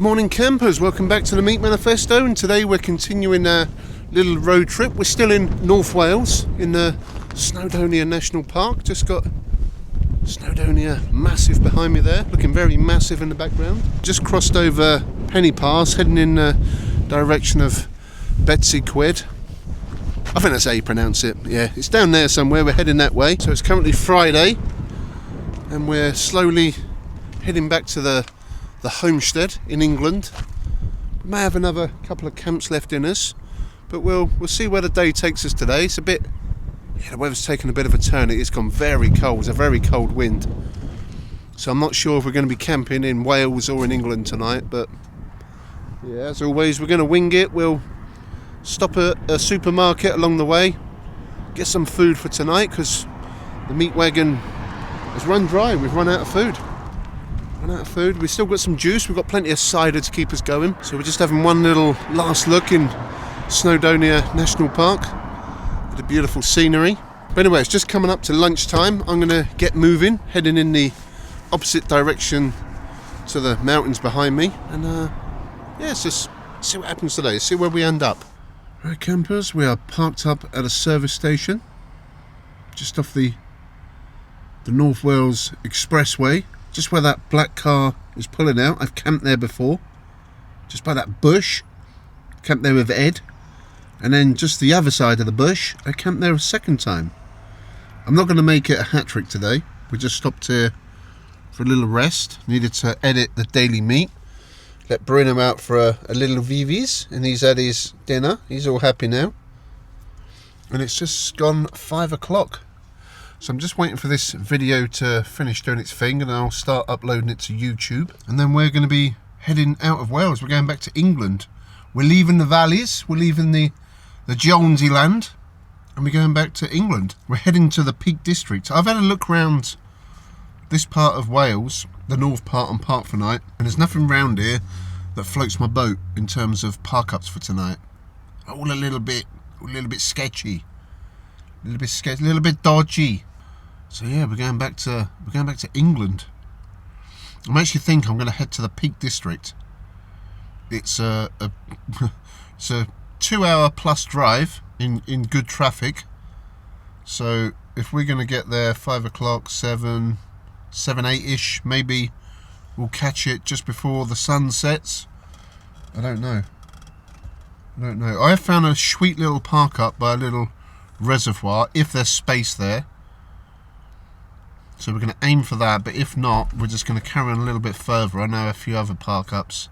morning campers, welcome back to the Meat Manifesto, and today we're continuing our little road trip. We're still in North Wales in the Snowdonia National Park. Just got Snowdonia massive behind me there, looking very massive in the background. Just crossed over Penny Pass, heading in the direction of Betsy Quid. I think that's how you pronounce it. Yeah, it's down there somewhere. We're heading that way. So it's currently Friday and we're slowly heading back to the homestead in England. We may have another couple of camps left in us, but we'll see where the day takes us today. It's a bit, the weather's taken a bit of a turn. It's gone very cold. It's a very cold wind. So I'm not sure if we're going to be camping in Wales or in England tonight, but yeah, as always, we're going to wing it. We'll stop at a supermarket along the way, get some food for tonight, because the meat wagon has run dry. We've run out of food. We've still got some juice. We've got plenty of cider to keep us going. So we're just having one little last look in Snowdonia National Park at the beautiful scenery. But anyway, it's just coming up to lunchtime. I'm going to get moving, heading in the opposite direction to the mountains behind me. And let's just see what happens today, see where we end up. Right, campers, we are parked up at a service station just off the North Wales Expressway. Just where that black car is pulling out. I've camped there before, just by that bush. Camped there with Ed, and then just the other side of the bush I camped there a second time. I'm not going to make it a hat trick today. We just stopped here for a little rest. Needed to edit the daily meat. Let Bruno out for a little VVs, and he's had his dinner. He's all happy now, and it's just gone 5 o'clock. So I'm just waiting for this video to finish doing its thing, and I'll start uploading it to YouTube. And then we're going to be heading out of Wales. We're going back to England. We're leaving the valleys, we're leaving the Jonesy land, and we're going back to England. We're heading to the Peak District. I've had a look around this part of Wales, the north part on Park for night, and there's nothing round here that floats my boat in terms of park ups for tonight. All a little bit sketchy. A little bit dodgy. So yeah, we're going back to England. I actually think I'm going to head to the Peak District. It's a 2-hour plus drive in good traffic. So if we're going to get there 5 o'clock, 7, 8ish, maybe we'll catch it just before the sun sets. I don't know. I have found a sweet little park up by a little reservoir, if there's space there. So we're going to aim for that, but if not, we're just going to carry on a little bit further. I know a few other park ups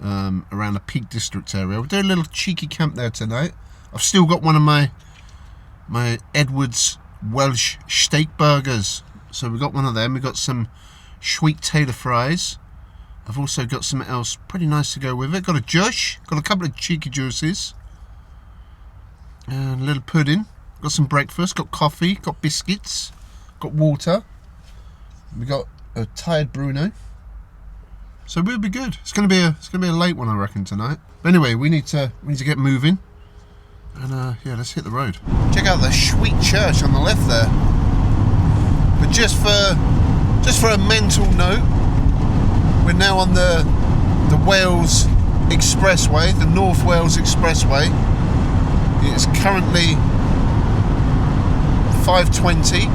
around the Peak District area. We'll do a little cheeky camp there tonight. I've still got one of my Edwards Welsh steak burgers. So we've got one of them. We've got some sweet tater fries. I've also got something else pretty nice to go with it. Got a juice, got a couple of cheeky juices. And a little pudding. Got some breakfast, got coffee, got biscuits, got water. We got a tired Bruno. So we'll be good. It's gonna be a late one, I reckon, tonight. But anyway, we need to get moving. And let's hit the road. Check out the sweet church on the left there. But just for a mental note, we're now on the Wales Expressway, the North Wales Expressway. It's currently 5:20.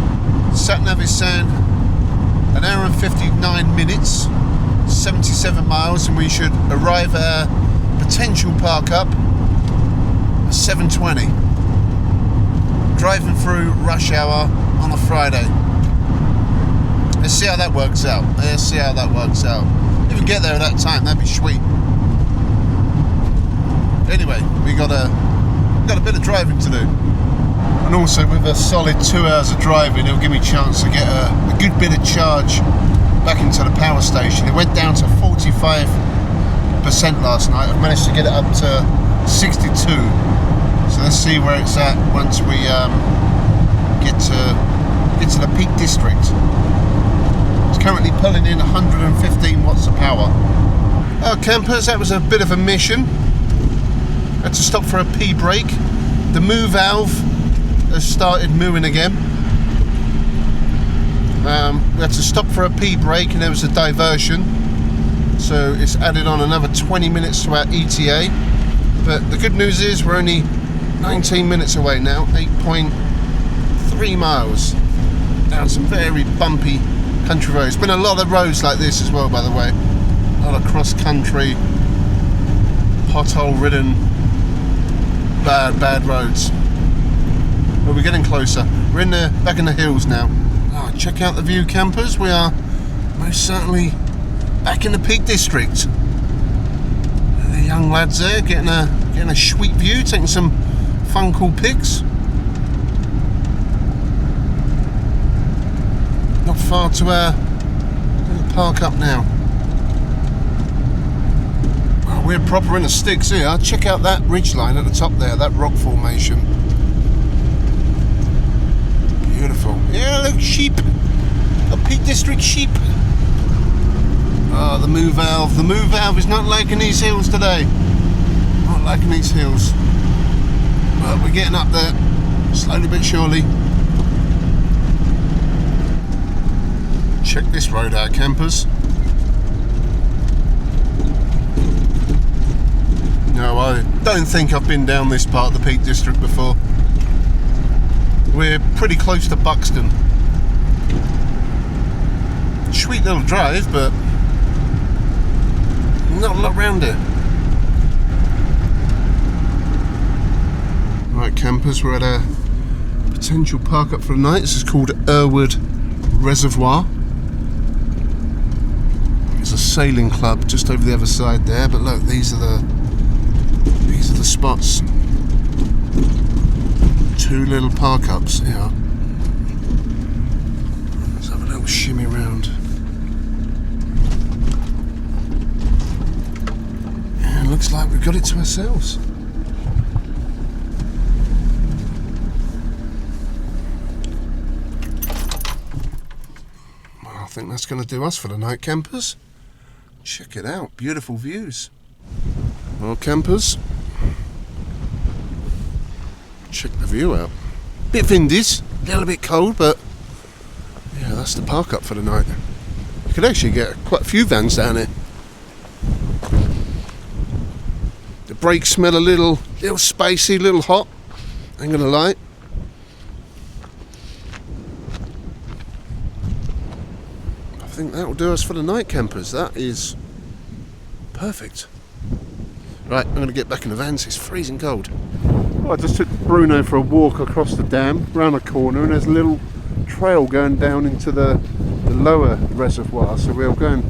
Sat-nav is saying 1 hour and 59 minutes, 77 miles, and we should arrive at our potential park up at 7:20. Driving through rush hour on a Friday. Let's see how that works out. If we get there at that time, that'd be sweet. Anyway, we got a bit of driving to do, and also with a solid 2 hours of driving, it'll give me a chance to get a good bit of charge back into the power station. It went down to 45% last night. I've managed to get it up to 62, so let's see where it's at once we get to the Peak District. It's currently pulling in 115 watts of power. Oh, campers, that was a bit of a mission. Had to stop for a pee break. The Moo Valve has started mooing again. We had to stop for a pee break, and there was a diversion. so it's added on another 20 minutes to our ETA. But the good news is we're only 19 minutes away now, 8.3 miles down some very bumpy country roads. Been a lot of roads like this as well, by the way. A lot of cross-country, pothole-ridden, bad roads. But we're getting closer. We're in the back in the hills now. Oh, check out the view, campers. We are most certainly back in the Peak District. The young lads there getting a sweet view, taking some fun, cool pics. Not far to our little park up now. Well, we're proper in the sticks here. Check out that ridge line at the top there, that rock formation. Beautiful. Yeah, look, sheep. A Peak District sheep. Oh, the Moo Valve. The Moo Valve is not liking these hills today. Not liking these hills. But we're getting up there, slowly but surely. Check this road out, campers. No, I don't think I've been down this part of the Peak District before. We're pretty close to Buxton. Sweet little drive, but not a lot around it. Right, campers, we're at a potential park up for the night. This is called Errwood Reservoir. There's a sailing club just over the other side there, but look, these are the spots. Two little park ups here. Let's have a little shimmy round. And looks like we've got it to ourselves. Well, I think that's going to do us for the night, campers. Check it out, beautiful views. Well, campers, check the view out. Bit windy, a little bit cold, but yeah, that's the park up for the night. You could actually get quite a few vans down here. The brakes smell a little spacey, a little hot. Ain't gonna lie. I think that will do us for the night, campers. That is perfect. Right, I'm going to get back in the vans. It's freezing cold. Well, I just took Bruno for a walk across the dam, round a corner, and there's a little trail going down into the lower reservoir. So we'll go and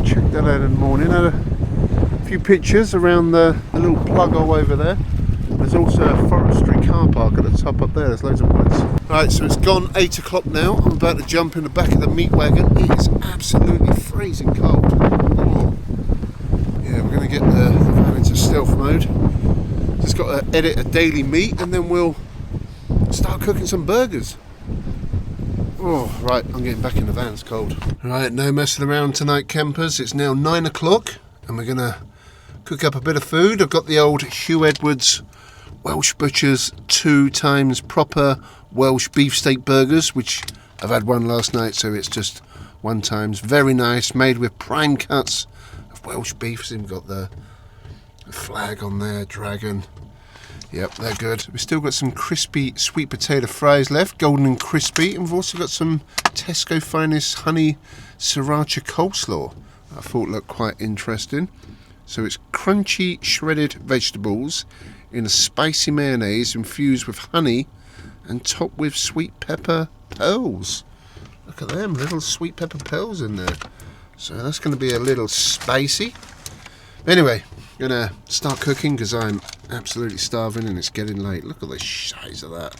check that out in the morning. Had a few pictures around the little plug hole over there. There's also a forestry car park at the top up there. There's loads of woods. Right, so it's gone 8 o'clock now. I'm about to jump in the back of the meat wagon. It is absolutely freezing cold. Oh. Yeah, we're going to get the van into stealth mode. Just got to edit a daily meat and then we'll start cooking some burgers. Oh, right, I'm getting back in the van, it's cold. Right, no messing around tonight, campers. It's now 9 o'clock and we're going to cook up a bit of food. I've got the old Edwards Welsh Butcher's 2 times proper Welsh beefsteak burgers, which I've had one last night, so it's just 1 times. Very nice, made with prime cuts of Welsh beef. So we've got the flag on there, dragon. Yep, they're good. We've still got some crispy sweet potato fries left, golden and crispy. And we've also got some Tesco Finest honey Sriracha coleslaw. I thought looked quite interesting. So it's crunchy shredded vegetables in a spicy mayonnaise infused with honey and topped with sweet pepper pearls. Look at them, little sweet pepper pearls in there. So that's going to be a little spicy. Anyway, I'm going to start cooking because I'm absolutely starving and it's getting late. Look at the size of that.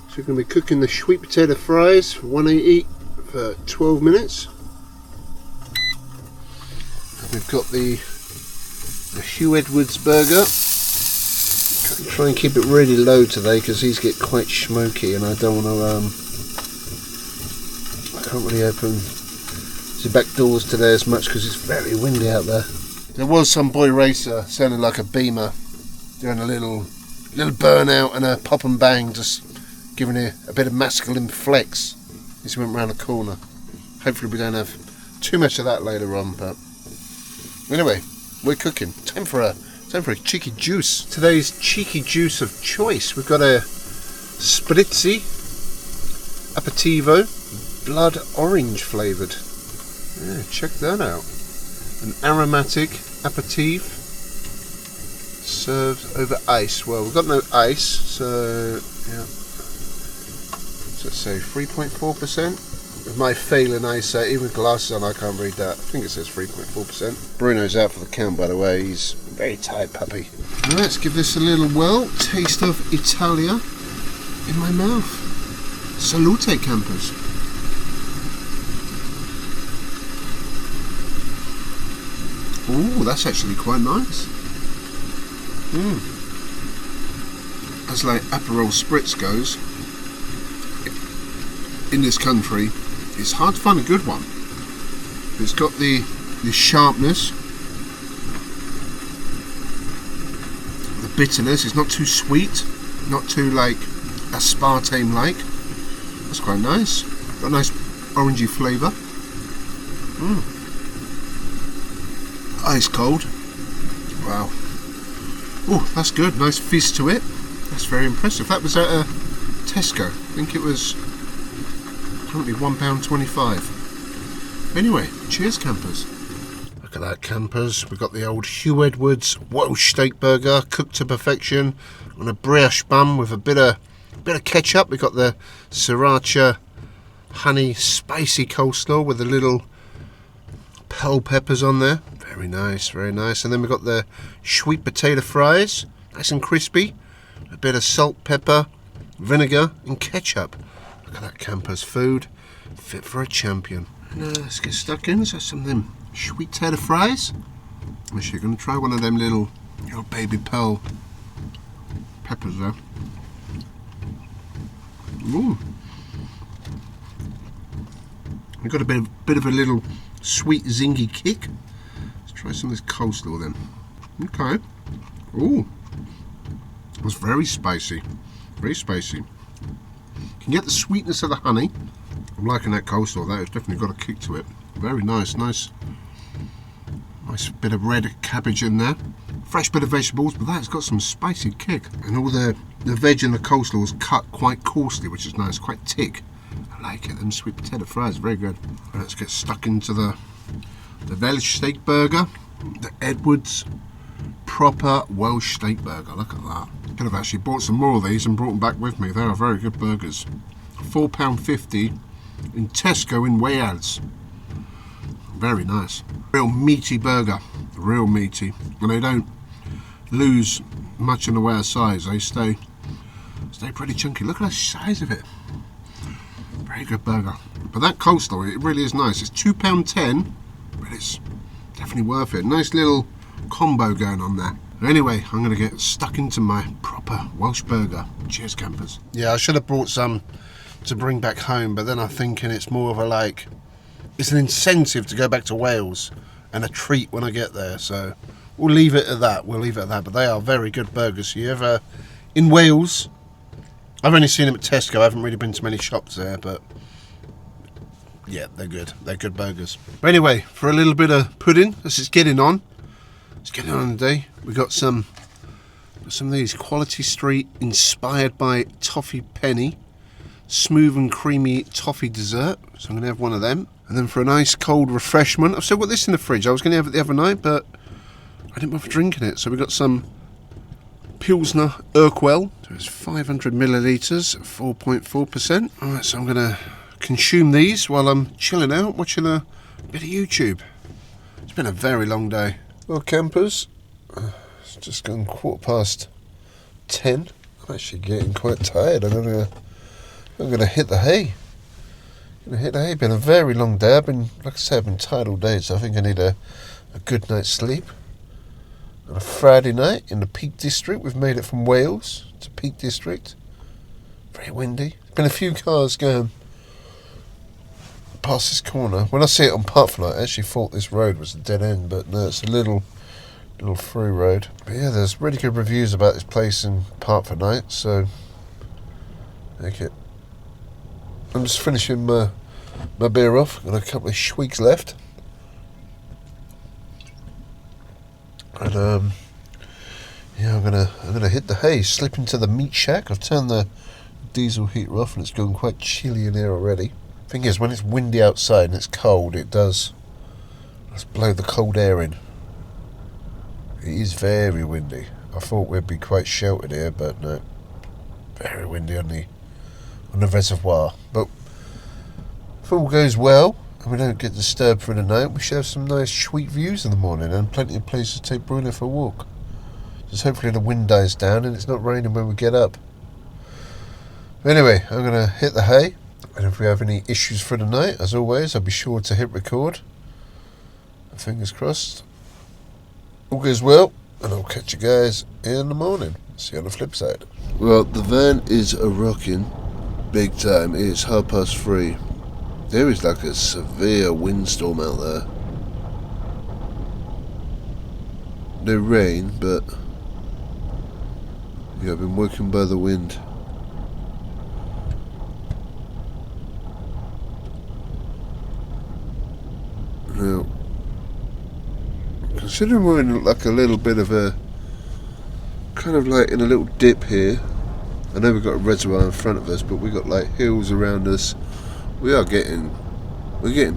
So we're going to be cooking the sweet potato fries for 180 for 12 minutes. And we've got the Edwards burger. Try and keep it really low today because these get quite smoky and I don't want to I can't really open the back doors today as much because it's very windy out there. There was some boy racer sounding like a Beamer doing a little burnout and a pop and bang, just giving it a bit of masculine flex as he went round the corner. Hopefully we don't have too much of that later on, but Anyway, we're cooking. Time for a cheeky juice. Today's cheeky juice of choice. We've got a spritzy aperitivo, blood orange flavoured. Yeah, check that out. An aromatic aperitif served over ice. Well, we've got no ice, so yeah. So let's say 3.4%. With my failing eyesight, even with glasses on, I can't read that. I think it says 3.4%. Bruno's out for the count, by the way. He's a very tired puppy. Let's give this a little taste of Italia in my mouth. Salute, campers. Ooh, that's actually quite nice. As like Aperol Spritz goes, in this country, it's hard to find a good one. It's got the sharpness, the bitterness. It's not too sweet, not too like aspartame like. That's quite nice. Got a nice orangey flavour. Ice cold. Wow. Oh, that's good. Nice fizz to it. That's very impressive. That was at Tesco. I think it was currently £1.25. Anyway, cheers, campers. Look at that, campers. We've got the old Hugh Edwards Welsh steak burger, cooked to perfection on a brioche bun with a bit of ketchup. We've got the Sriracha honey spicy coleslaw with the little bell peppers on there. Very nice, very nice. And then we've got the sweet potato fries, nice and crispy. A bit of salt, pepper, vinegar and ketchup. Look at that, campers. Food fit for a champion. And, let's get stuck in. So some of them sweet potato fries. I'm actually going to try one of them little baby pearl peppers there. Ooh. We've got a bit of a little sweet zingy kick. Let's try some of this coleslaw then. Okay. Ooh. It was very spicy. Very spicy. You can get the sweetness of the honey. I'm liking that coleslaw. That has definitely got a kick to it. Very nice. Nice bit of red cabbage in there. Fresh bit of vegetables, but that's got some spicy kick. And all the veg in the coleslaw is cut quite coarsely, which is nice. Quite thick. I like it. Them sweet potato fries, very good. Right, let's get stuck into the Welsh steak burger. The Edwards proper Welsh steak burger. Look at that. Could have actually bought some more of these and brought them back with me. They are very good burgers. £4.50 in Tesco in Wales. Very nice. Real meaty burger. Real meaty. And they don't lose much in the way of size. They stay pretty chunky. Look at the size of it. Very good burger. But that coleslaw, it really is nice. It's £2.10, but it's definitely worth it. Nice little combo going on there. Anyway, I'm going to get stuck into my proper Welsh burger. Cheers, campers. Yeah, I should have brought some to bring back home, but then I'm thinking it's more of a it's an incentive to go back to Wales and a treat when I get there. So we'll leave it at that. But they are very good burgers. You ever in Wales? I've only seen them at Tesco. I haven't really been to many shops there, but yeah, they're good. They're good burgers. But anyway, for a little bit of pudding, let's just get it on. Let's get it on today. We got some of these Quality Street inspired by Toffee Penny, smooth and creamy toffee dessert. So I'm going to have one of them. And then for a nice cold refreshment, I've still got this in the fridge. I was going to have it the other night, but I didn't bother drinking it. So we got some Pilsner Urquell. So it's 500 millilitres, 4.4%. Alright, so I'm going to consume these while I'm chilling out, watching a bit of YouTube. It's been a very long day. Well, campers, it's just gone 10:15. I'm actually getting quite tired. I'm gonna hit the hay. Been a very long day. I've been tired all day, so I think I need a good night's sleep. On a Friday night in the Peak District. We've made it from Wales to Peak District. Very windy. Been a few cars going past this corner. When I see it on Parkflight, I actually thought this road was a dead end, but no, it's a little through road. But yeah, there's really good reviews about this place in Parkflight night, so take it. I'm just finishing my beer off. Got a couple of shweeks left. And yeah, I'm gonna hit the hay, slip into the meat shack. I've turned the diesel heater off and it's gone quite chilly in here already. Thing is, when it's windy outside and it's cold, it does blow the cold air in. It is very windy. I thought we'd be quite sheltered here, but no, very windy on the reservoir. But if all goes well and we don't get disturbed for the night, we should have some nice sweet views in the morning and plenty of places to take Bruno for a walk. Just hopefully the wind dies down and it's not raining when we get up. Anyway, I'm going to hit the hay, and if we have any issues for the night, as always, I'll be sure to hit record. Fingers crossed. All goes well, and I'll catch you guys in the morning. See you on the flip side. Well, the van is a-rocking big time. It's 3:30. There is like a severe windstorm out there. No rain, but yeah, I've been woken by the wind. Now, considering we're in like a little bit of a, kind of like in a little dip here. I know we've got a reservoir in front of us, but we've got like hills around us. We're getting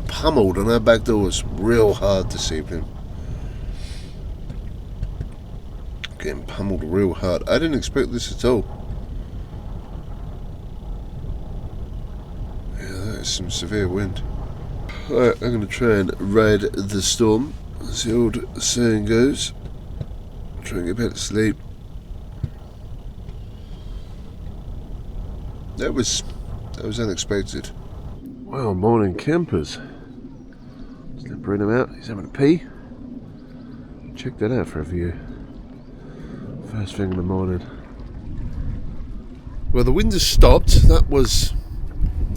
pummeled on our back doors real hard this evening. Getting pummeled real hard. I didn't expect this at all. Yeah, that is some severe wind. Alright, I'm going to try and ride the storm, as the old saying goes. Try and get back to sleep. That was unexpected. Well, morning campers. Just let Bruno out, he's having a pee. Check that out for a view. First thing in the morning. Well, the wind has stopped. That was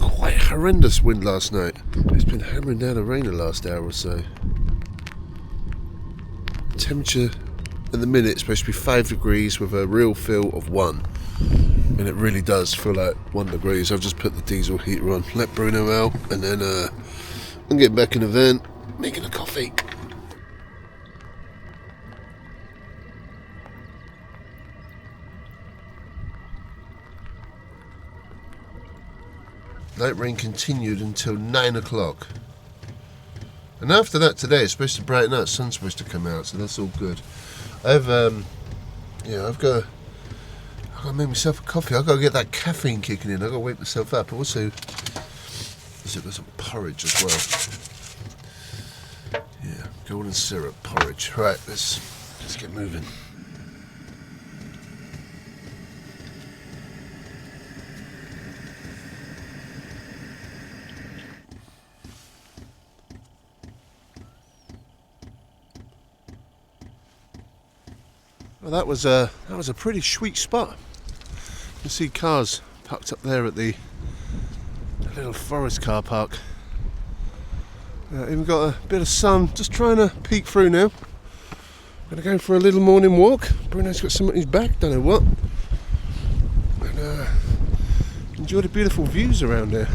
quite horrendous wind last night. It's been hammering down the rain the last hour or so. Temperature at the minute is supposed to be 5 degrees with a real feel of 1. And it really does feel like 1 degree. I've just put the diesel heater on, let Bruno out, and then I'm getting back in the van, making a coffee. Night rain continued until 9 o'clock. And after that today, it's supposed to brighten up, sun's supposed to come out, so that's all good. I've got to make myself a coffee. I've got to get that caffeine kicking in. I've got to wake myself up. Also, I've got some porridge as well. Yeah, golden syrup porridge. Right, let's get moving. Well, that was a pretty sweet spot. You can see cars parked up there at the little forest car park. Even got a bit of sun, just trying to peek through now. Gonna go for a little morning walk. Bruno's got something on his back, don't know what. And enjoy the beautiful views around here.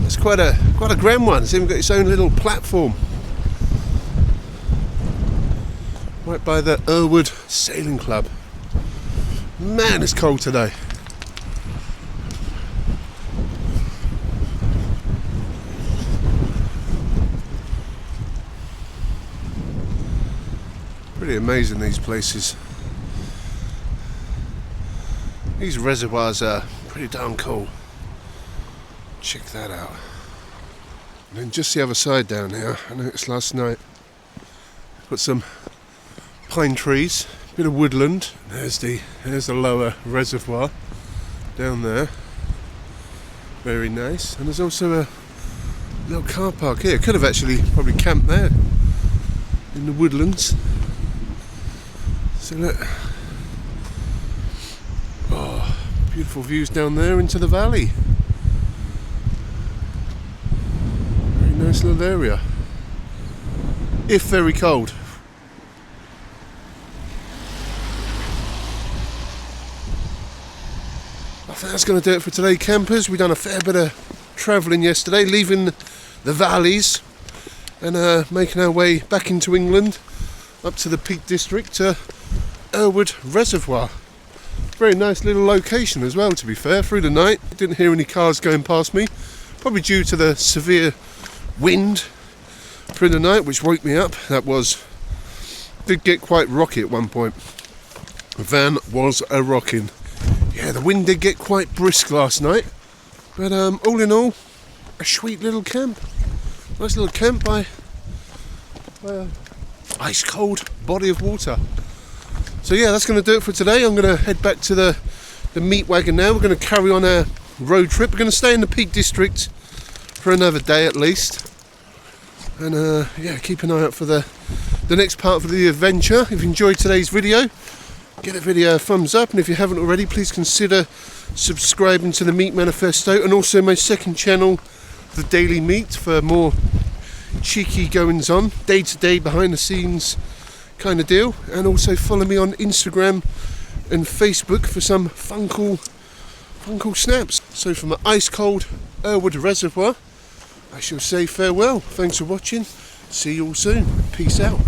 It's quite a grand one. It's even got its own little platform. Right by the Errwood Sailing Club. Man, it's cold today. Pretty amazing, these places. These reservoirs are pretty darn cool. Check that out. And then just the other side down here, I noticed last night, got some pine trees, a bit of woodland. There's the lower reservoir down there. Very nice. And there's also a little car park here. Could have actually probably camped there in the woodlands. So look. Oh, beautiful views down there into the valley. Nice little area, if very cold. I think that's going to do it for today, campers. We've done a fair bit of travelling yesterday, leaving the valleys and making our way back into England, up to the Peak District, to Errwood Reservoir. Very nice little location as well, to be fair, through the night. Didn't hear any cars going past me, probably due to the severe wind through the night, which woke me up. Did get quite rocky at one point. The van was a rocking. Yeah, the wind did get quite brisk last night, but all in all, a sweet little camp. Nice little camp by an ice cold body of water. So yeah, that's going to do it for today. I'm going to head back to the meat wagon now. We're going to carry on our road trip. We're going to stay in the Peak District for another day at least. And yeah, keep an eye out for the next part of the adventure. If you enjoyed today's video, give the video a thumbs up. And if you haven't already, please consider subscribing to the Meat Manifesto and also my second channel, The Daily Meat, for more cheeky goings on, day to day, behind the scenes kind of deal. And also follow me on Instagram and Facebook for some fun cool snaps. So from the ice cold Errwood Reservoir, I shall say farewell. Thanks for watching. See you all soon. Peace out.